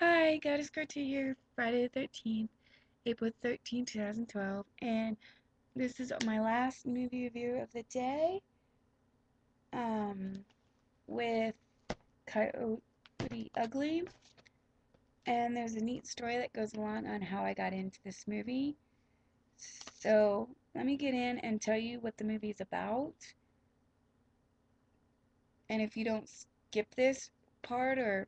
Hi, Goddess Cartoon here, Friday the 13th, April 13, 2012, and this is my last movie review of the day, um, with Coyote Ugly, and there's a neat story that goes along on how I got into this movie. So, let me get in and tell you what the movie is about, and if you don't skip this part or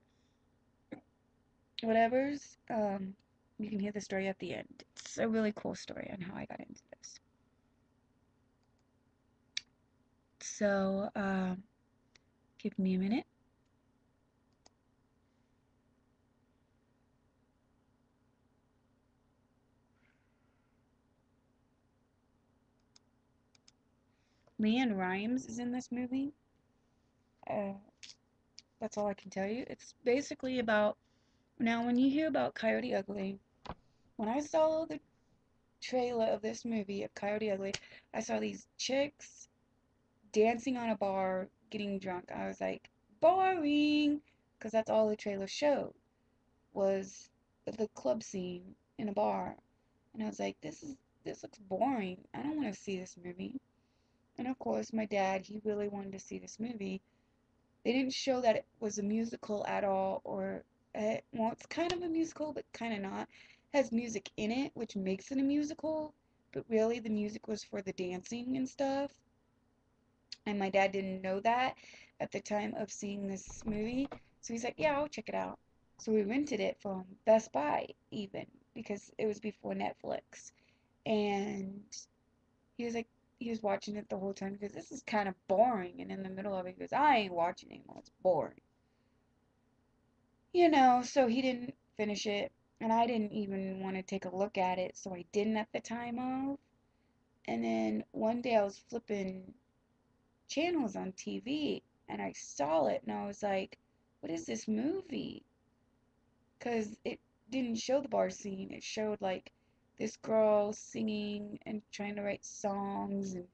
whatever's, you can hear the story at the end. It's a really cool story on how I got into this. So, give me a minute. Leanne Rimes is in this movie. Uh, that's all I can tell you. It's basically about now when you hear about Coyote Ugly, when I saw the trailer of this movie of Coyote Ugly, I saw these chicks dancing on a bar, getting drunk. I was like, boring, because that's all the trailer showed was the club scene in a bar, and I was like, this looks boring. I don't want to see this movie. And of course, my dad, he really wanted to see this movie. They didn't show that it was a musical at all, or well, it's kind of a musical, but kind of not. It has music in it, which makes it a musical, but really the music was for the dancing and stuff. And my dad didn't know that at the time of seeing this movie, so he's like, "Yeah, I'll check it out." So we rented it from Best Buy, even because it was before Netflix, and he was like, he was watching it the whole time because this is kind of boring. And in the middle of it, he goes, I ain't watching anymore. It's boring. So he didn't finish it. And I didn't even want to take a look at it. So I didn't at the time of. And then one day I was flipping channels on TV and I saw it and I was like, what is this movie? Because it didn't show the bar scene. It showed like this girl singing and trying to write songs and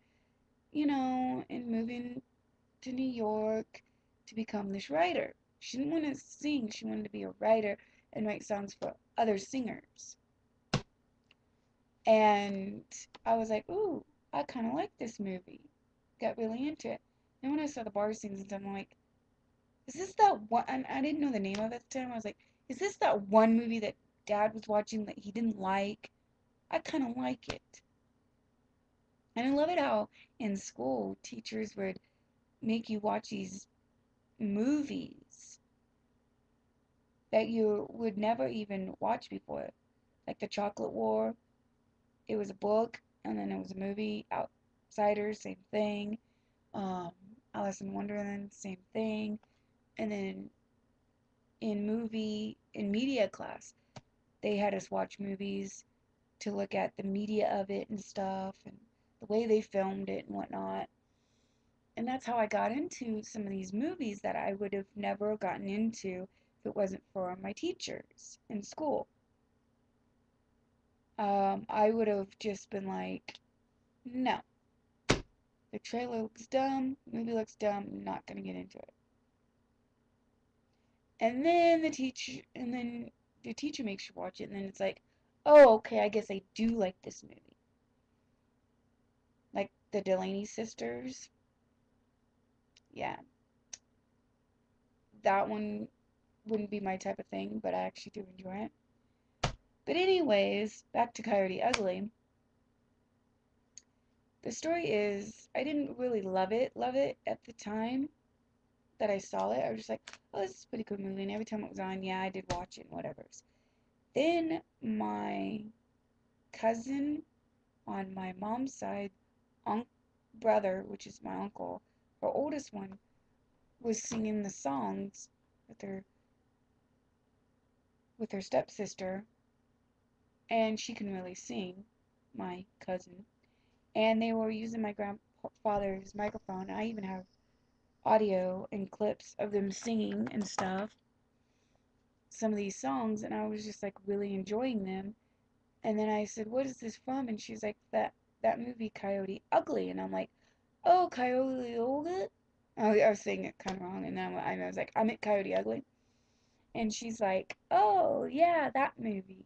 moving to New York to become this writer. She didn't want to sing, she wanted to be a writer and write songs for other singers. And I was like, ooh, I kind of like this movie. Got really into it. And when I saw the bar scenes and stuff, I'm like, is this that one? And I didn't know the name of it at the time. I was like, is this that one movie that Dad was watching that he didn't like? I kind of like it. And I love it how in school teachers would make you watch these movies that you would never even watch before. Like The Chocolate War, it was a book, and then it was a movie. Outsiders, same thing. Um, Alice in Wonderland, same thing. And then in media class, they had us watch movies to look at the media of it and stuff, and the way they filmed it and whatnot. And that's how I got into some of these movies that I would have never gotten into if it wasn't for my teachers in school. I would have just been like, no, the trailer looks dumb, the movie looks dumb, I'm not gonna get into it. And then the teacher makes you watch it, and then it's like, oh, okay, I guess I do like this movie. Like the Delaney sisters, yeah, that one wouldn't be my type of thing, but I actually do enjoy it. But anyways, back to Coyote Ugly. The story is I didn't really love it at the time that I saw it. I was just like, oh, this is a pretty good movie. And every time it was on, yeah, I did watch it and whatever. Then my cousin on my mom's side, brother, which is my uncle, her oldest one, was singing the songs with her stepsister, and she can really sing, my cousin. And they were using my grandfather's microphone. I even have audio and clips of them singing and stuff, some of these songs, and I was just like really enjoying them. And then I said, "What is this from?" And she's like, "That movie Coyote Ugly." And I'm like, "Oh, Coyote Ugly." I was saying it kind of wrong, and then I was like, "I meant Coyote Ugly." And she's like, oh, yeah, that movie.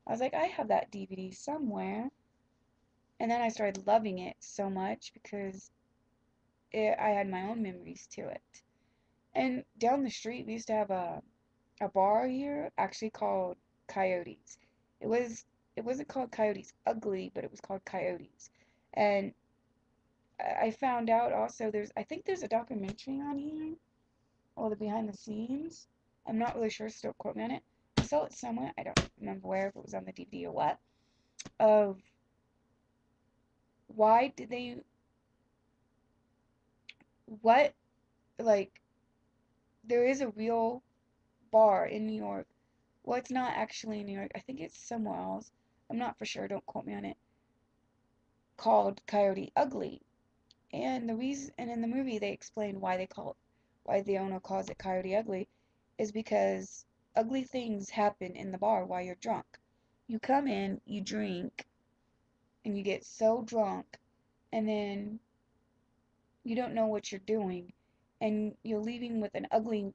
I was like, I have that DVD somewhere. And then I started loving it so much because I had my own memories to it. And down the street, we used to have a bar here actually called Coyotes. It was it wasn't called Coyotes Ugly, but it was called Coyotes. And I found out also I think there's a documentary on here, or the behind the scenes. I'm not really sure, so don't quote me on it. I saw it somewhere, I don't remember where, if it was on the DVD or what, of why did they, what, like, there is a real bar in New York. Well, it's not actually in New York. I think it's somewhere else. I'm not for sure, don't quote me on it. Called Coyote Ugly. And the reason, and in the movie they explain why the owner calls it Coyote Ugly, is because ugly things happen in the bar while you're drunk. You come in, you drink, and you get so drunk, and then you don't know what you're doing, and you're leaving with an ugly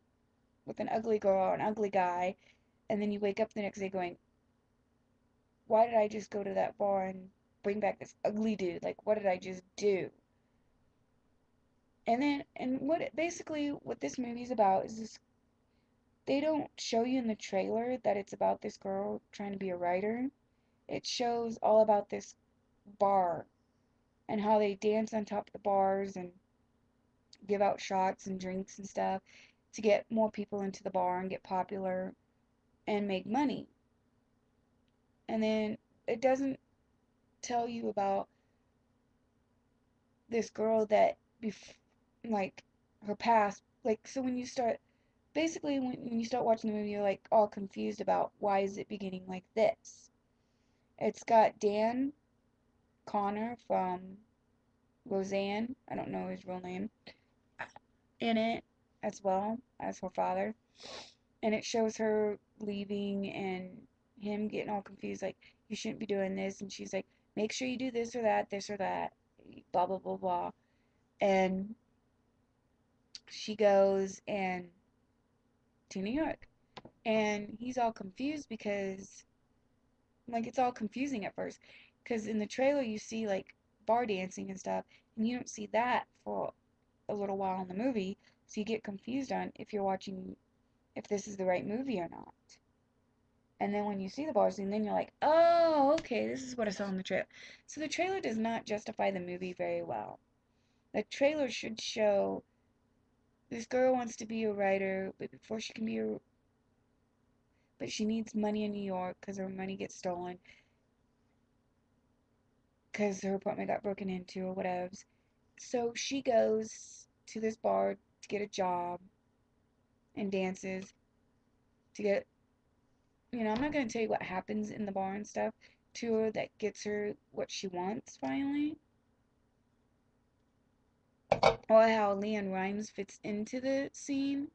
girl or an ugly guy, and then you wake up the next day going, why did I just go to that bar and bring back this ugly dude? Like, what did I just do? And basically what this movie's about is this, they don't show you in the trailer that it's about this girl trying to be a writer. It shows all about this bar and how they dance on top of the bars and give out shots and drinks and stuff to get more people into the bar and get popular and make money. And then it doesn't tell you about this girl that, like, her past. Like, so when you start, basically, when you start watching the movie, you're like all confused about why is it beginning like this. It's got Dan Connor from Roseanne, I don't know his real name, in it as well as her father. And it shows her leaving and him getting all confused, like, you shouldn't be doing this. And she's like, make sure you do this or that, blah, blah, blah, blah. And she goes and to New York. And he's all confused because, like, it's all confusing at first. Because in the trailer, you see, like, bar dancing and stuff, and you don't see that for a little while in the movie, so you get confused on if this is the right movie or not. And then when you see the bar scene, then you're like, oh, okay, this is what I saw in the trailer. So the trailer does not justify the movie very well. The trailer should show this girl wants to be a writer, but before she can be a, but she needs money in New York because her money gets stolen because her apartment got broken into or whatever. So she goes to this bar to get a job and dances to get, I'm not going to tell you what happens in the bar and stuff to her that gets her what she wants finally, or how Leanne Rimes fits into the scene,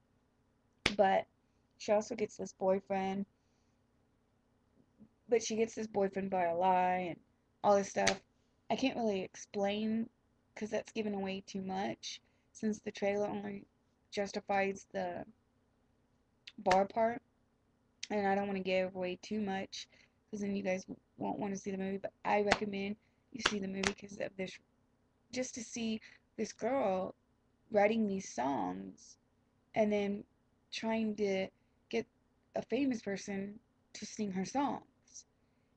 but she also gets this boyfriend, but she gets this boyfriend by a lie and all this stuff. I can't really explain because that's giving away too much since the trailer only justifies the bar part, and I don't want to give away too much because then you guys won't want to see the movie. But I recommend you see the movie because of this, just to see this girl writing these songs and then trying to get a famous person to sing her songs.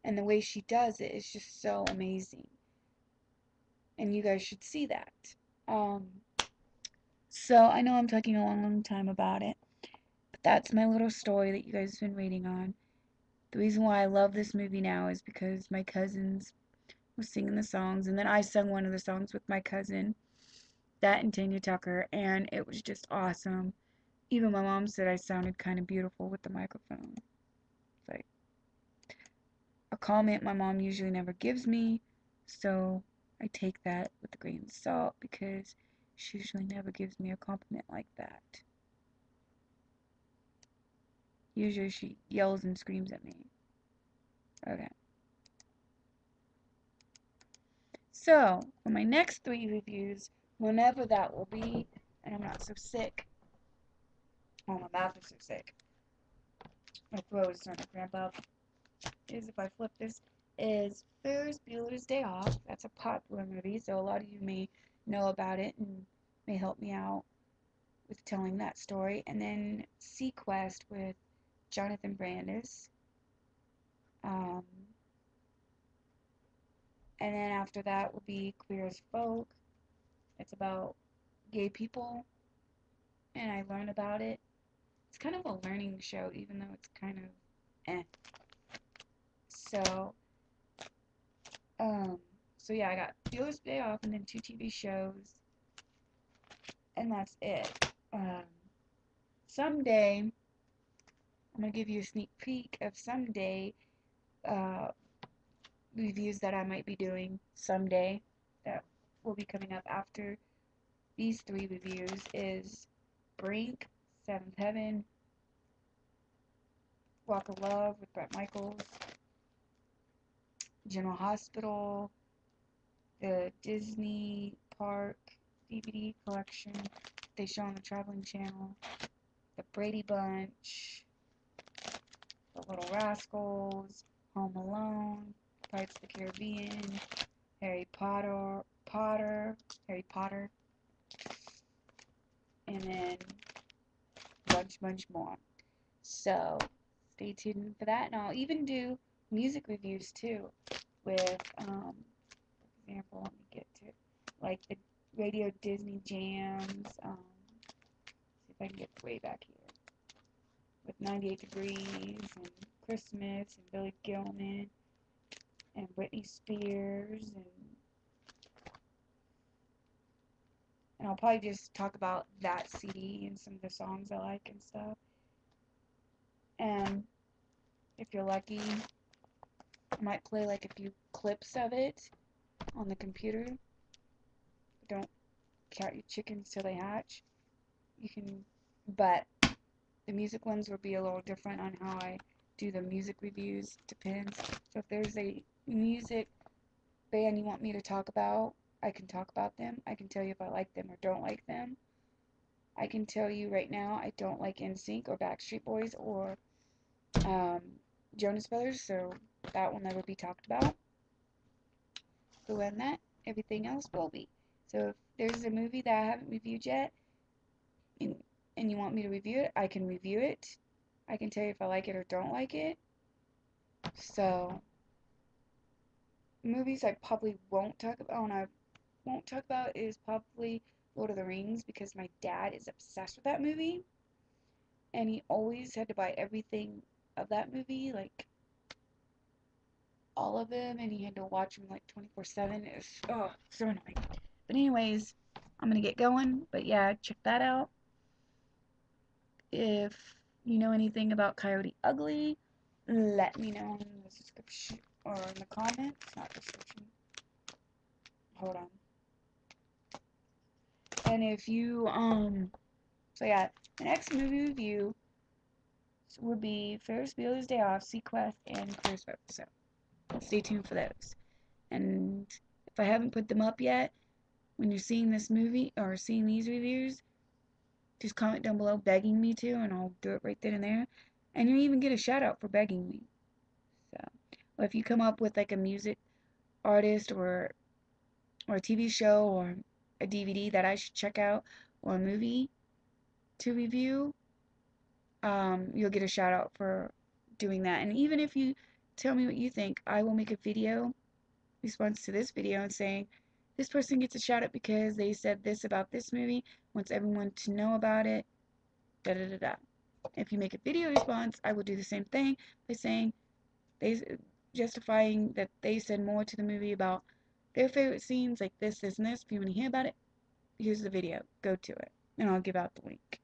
And the way she does it is just so amazing. And you guys should see that. Um, so I know I'm talking a long, long time about it, but that's my little story that you guys have been waiting on. The reason why I love this movie now is because my cousins were singing the songs, and then I sung one of the songs with my cousin, that and Tanya Tucker, and it was just awesome. Even my mom said I sounded kind of beautiful with the microphone. It's like a comment my mom usually never gives me, so I take that with a grain of salt because she usually never gives me a compliment like that. Usually she yells and screams at me. Okay. So, for my next 3 reviews, whenever that will be, and I'm not so sick, oh, my mouth is so sick. My throat is starting to cramp up. Is if I flip this, is Ferris Bueller's Day Off. That's a popular movie, so a lot of you may know about it and may help me out with telling that story. And then Sequest with Jonathan Brandis. Um, and then after that will be Queer as Folk. It's about gay people, and I learn about it. It's kind of a learning show, even though it's kind of eh. So, um, so yeah, I got Bueller's Day Off and then 2 TV shows, and that's it. Someday, I'm gonna give you a sneak peek of someday uh, reviews that I might be doing someday that will be coming up after these 3 reviews is Brink, Seventh Heaven, Walk of Love with Bret Michaels, General Hospital, the Disney Park DVD collection they show on the Traveling Channel, the Brady Bunch, the Little Rascals, Home Alone, Pirates of the Caribbean, Harry Potter, and then bunch more. So stay tuned for that, and I'll even do music reviews too with, for example, let me get to it, like the Radio Disney Jams. See if I can get way back here with 98 Degrees and Christmas and Billy Gilman and Britney Spears and I'll probably just talk about that CD and some of the songs I like and stuff. And if you're lucky, I might play like a few clips of it on the computer. Don't count your chickens till they hatch. You can, but the music ones will be a little different on how I do the music reviews. Depends. So if there's a music band you want me to talk about, I can talk about them. I can tell you if I like them or don't like them. I can tell you right now I don't like NSYNC or Backstreet Boys or um, Jonas Brothers, so that will never be talked about. But when that, everything else will be. So if there's a movie that I haven't reviewed yet, and, and you want me to review it, I can review it. I can tell you if I like it or don't like it. So movies I probably won't talk about, and I won't talk about is probably Lord of the Rings because my dad is obsessed with that movie, and he always had to buy everything of that movie, like all of them, and he had to watch them like 24/7. It's so annoying. But anyways, I'm gonna get going. But yeah, check that out. If you know anything about Coyote Ugly, let me know in the description or in the comments. Not description. Hold on. And if you so yeah, the next movie review would be Ferris Bueller's Day Off, Sequest, and Queer's Folk. So stay tuned for those. And if I haven't put them up yet, when you're seeing this movie or seeing these reviews, just comment down below begging me to, and I'll do it right then and there. And you even get a shout out for begging me. So, or if you come up with like a music artist or a TV show or a DVD that I should check out or a movie to review, you'll get a shout out for doing that. And even if you tell me what you think, I will make a video response to this video and saying this person gets a shout out because they said this about this movie, wants everyone to know about it, da da da da. If you make a video response, I will do the same thing by saying they justifying that they said more to the movie about their favorite scenes like this, this, and this. If you want to hear about it, here's the video. Go to it, and I'll give out the link.